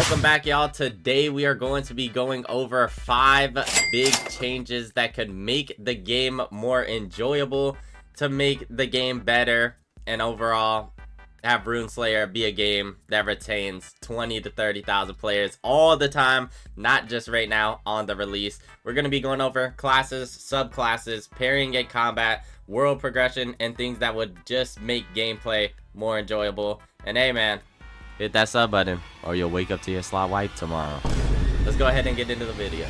Welcome back, y'all. Today we are going to be going over 5 big changes that could make the game more enjoyable, to make the game better, and overall have Rune Slayer be a game that retains 20 to 30,000 players all the time, not just right now on the release. We're going to be going over classes, subclasses, parrying and combat, world progression, and things that would just make gameplay more enjoyable. And hey man, hit that sub button or you'll wake up to your slot wipe tomorrow. Let's go ahead and get into the video.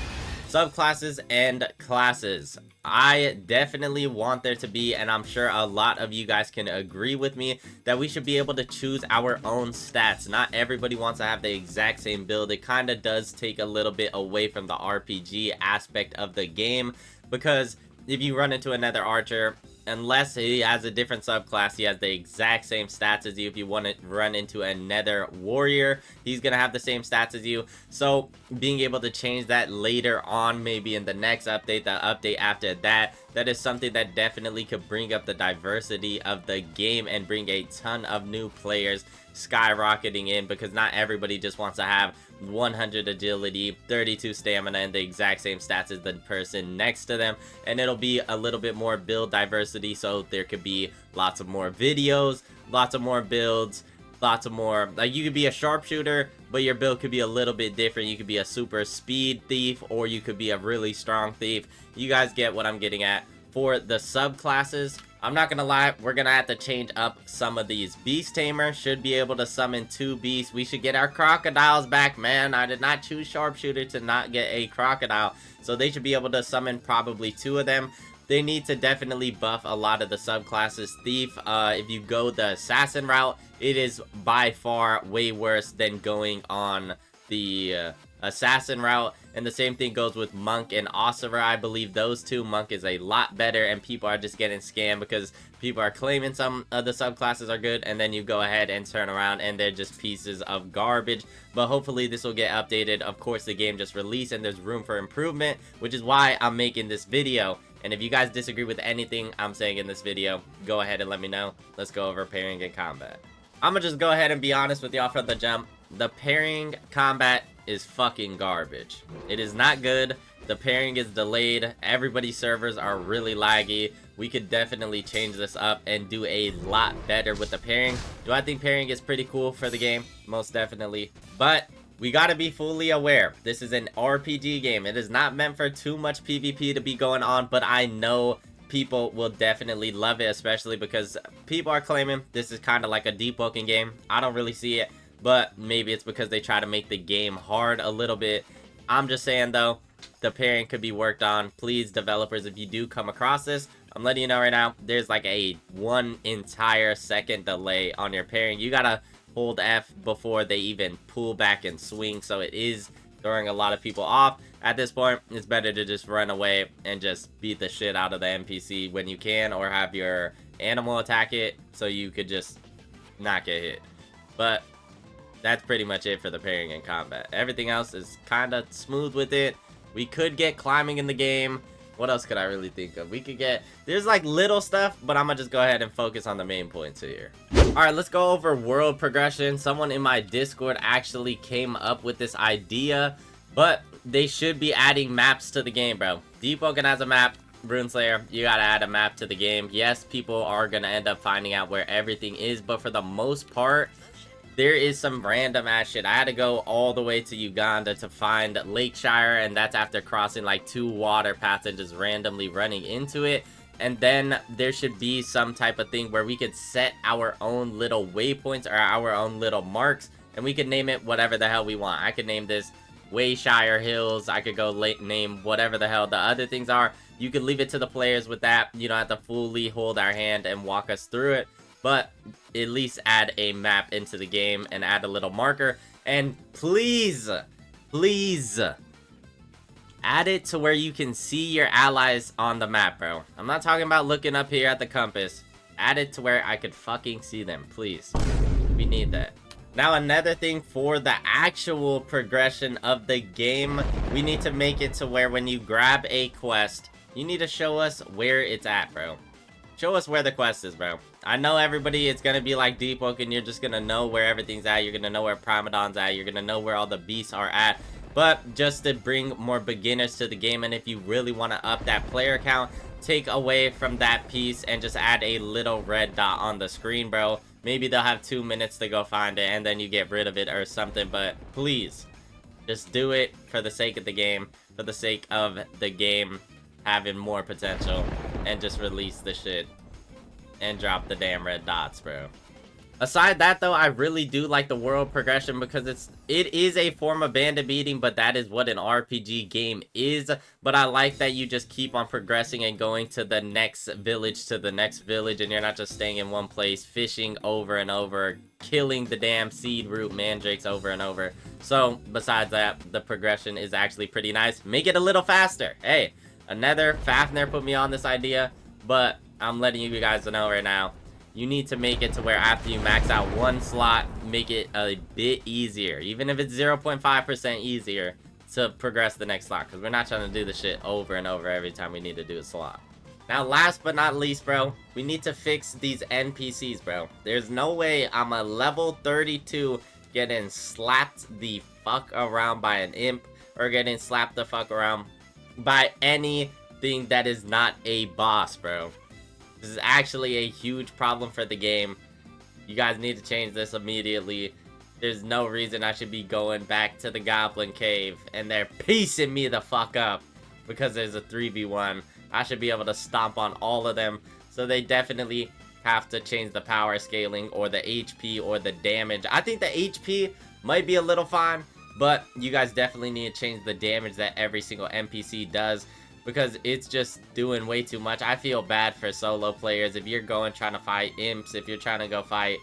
Subclasses and classes. I definitely want there to be, and I'm sure a lot of you guys can agree with me, that we should be able to choose our own stats. Not everybody wants to have the exact same build. It kind of does take a little bit away from the RPG aspect of the game, because if you run into another archer, unless he has a different subclass, he has the exact same stats as you. If you want to run into another warrior, he's gonna have the same stats as you. So being able to change that later on, maybe in the next update, the update after that, that is something that definitely could bring up the diversity of the game and bring a ton of new players skyrocketing in, because not everybody just wants to have 100 agility, 32 stamina, and the exact same stats as the person next to them. And it'll be a little bit more build diversity, so there could be lots of more videos, lots of more builds, lots of more, like, you could be a sharpshooter, but your build could be a little bit different. You could be a super speed thief, or you could be a really strong thief. You guys get what I'm getting at. For the subclasses, I'm not gonna lie, we're gonna have to change up some of these. Beast Tamer should be able to summon 2 beasts. We should get our crocodiles back, man. I did not choose sharpshooter to not get a crocodile, so they should be able to summon probably 2 of them. They need to definitely buff a lot of the subclasses. Thief, if you go the assassin route, it is by far way worse than going on the assassin route. And the same thing goes with monk and ossuary. I believe those 2, monk is a lot better, and people are just getting scammed because people are claiming some of the subclasses are good, and then you go ahead and turn around and they're just pieces of garbage. But hopefully this will get updated. Of course, the game just released and there's room for improvement, which is why I'm making this video. And if you guys disagree with anything I'm saying in this video, go ahead and let me know. Let's go over parrying and combat. I'm gonna just go ahead and be honest with y'all from the jump. The parrying combat is fucking garbage. It is not good. The parrying is delayed. Everybody's servers are really laggy. We could definitely change this up and do a lot better with the parrying. Do I think parrying is pretty cool for the game? Most definitely. But we gotta be fully aware, this is an RPG game. It is not meant for too much PvP to be going on, but I know people will definitely love it, especially because people are claiming this is kind of like a debugking game. I don't really see it, but maybe it's because they try to make the game hard a little bit. I'm just saying though, the parrying could be worked on. Please, developers, if you do come across this, I'm letting you know right now, there's like a 1 entire second delay on your parrying. You gotta hold F before they even pull back and swing, so it is throwing a lot of people off. At this point, it's better to just run away and just beat the shit out of the NPC when you can, or have your animal attack it so you could just not get hit. But that's pretty much it for the parrying and combat. Everything else is kind of smooth with it. We could get climbing in the game. What else could I really think of? We could get, there's like little stuff, but I'm gonna just go ahead and focus on the main points here. Alright, let's go over world progression. Someone in my Discord actually came up with this idea, but they should be adding maps to the game, bro. Debugking has a map. Rune Slayer, you gotta add a map to the game. Yes, people are gonna end up finding out where everything is, but for the most part, there is some random ass shit. I had to go all the way to Uganda to find Lakeshire, and that's after crossing like 2 water paths and just randomly running into it. And then there should be some type of thing where we could set our own little waypoints or our own little marks, and we could name it whatever the hell we want. I could name this Wayshire Hills. I could go name whatever the hell the other things are. You could leave it to the players with that. You don't have to fully hold our hand and walk us through it, but at least add a map into the game and add a little marker. And please, please add it to where you can see your allies on the map, bro. I'm not talking about looking up here at the compass. Add it to where I could fucking see them, please. We need that. Now, another thing for the actual progression of the game, we need to make it to where when you grab a quest, you need to show us where it's at, bro. Show us where the quest is, bro. I know everybody is gonna be like deep woke and you're just gonna know where everything's at. You're gonna know where Primadon's at. You're gonna know where all the beasts are at. But just to bring more beginners to the game, and if you really want to up that player count, take away from that piece and just add a little red dot on the screen, bro. Maybe they'll have 2 minutes to go find it and then you get rid of it or something. But please, just do it for the sake of the game. For the sake of the game having more potential. And just release the shit. And drop the damn red dots, bro. Aside that though, I really do like the world progression because it is a form of bandit beating, but that is what an RPG game is. But I like that you just keep on progressing and going to the next village and you're not just staying in one place, fishing over and over, killing the damn seed root mandrakes over and over. So besides that, the progression is actually pretty nice. Make it a little faster. Hey, another Fafnir put me on this idea, but I'm letting you guys know right now. You need to make it to where after you max out one slot, make it a bit easier. Even if it's 0.5% easier to progress the next slot. Because we're not trying to do the shit over and over every time we need to do a slot. Now, last but not least, bro, we need to fix these NPCs, bro. There's no way I'm a level 32 getting slapped the fuck around by an imp. Or getting slapped the fuck around by anything that is not a boss, bro. This is actually a huge problem for the game. You guys need to change this immediately. There's no reason I should be going back to the Goblin Cave and they're piecing me the fuck up because there's a 3v1. I should be able to stomp on all of them. So they definitely have to change the power scaling or the HP or the damage. I think the HP might be a little fine, but you guys definitely need to change the damage that every single NPC does. Because it's just doing way too much. I feel bad for solo players. If you're going trying to fight imps, if you're trying to go fight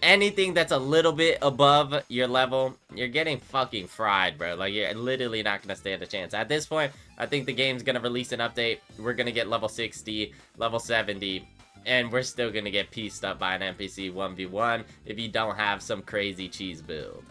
anything that's a little bit above your level, you're getting fucking fried, bro. Like, you're literally not going to stand a chance. At this point, I think the game's going to release an update. We're going to get level 60, level 70, and we're still going to get pieced up by an NPC 1v1 if you don't have some crazy cheese build.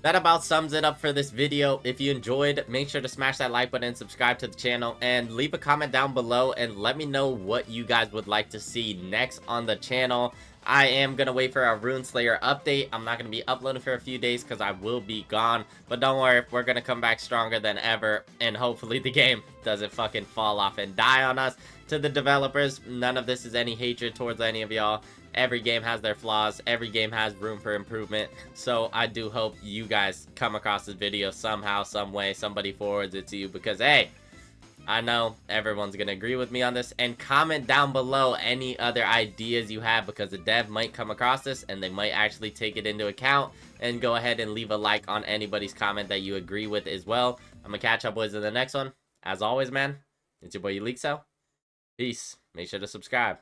That about sums it up for this video. If you enjoyed, make sure to smash that like button and subscribe to the channel. And leave a comment down below and let me know what you guys would like to see next on the channel. I am going to wait for a Rune Slayer update. I'm not going to be uploading for a few days because I will be gone. But don't worry, we're going to come back stronger than ever. And hopefully the game doesn't fucking fall off and die on us. To the developers, none of this is any hatred towards any of y'all. Every game has their flaws. Every game has room for improvement. So I do hope you guys come across this video somehow, some way. Somebody forwards it to you because, hey, I know everyone's going to agree with me on this. And comment down below any other ideas you have because the dev might come across this and they might actually take it into account. And go ahead and leave a like on anybody's comment that you agree with as well. I'm going to catch up boys in the next one. As always, man, it's your boy Elixo. Peace. Make sure to subscribe.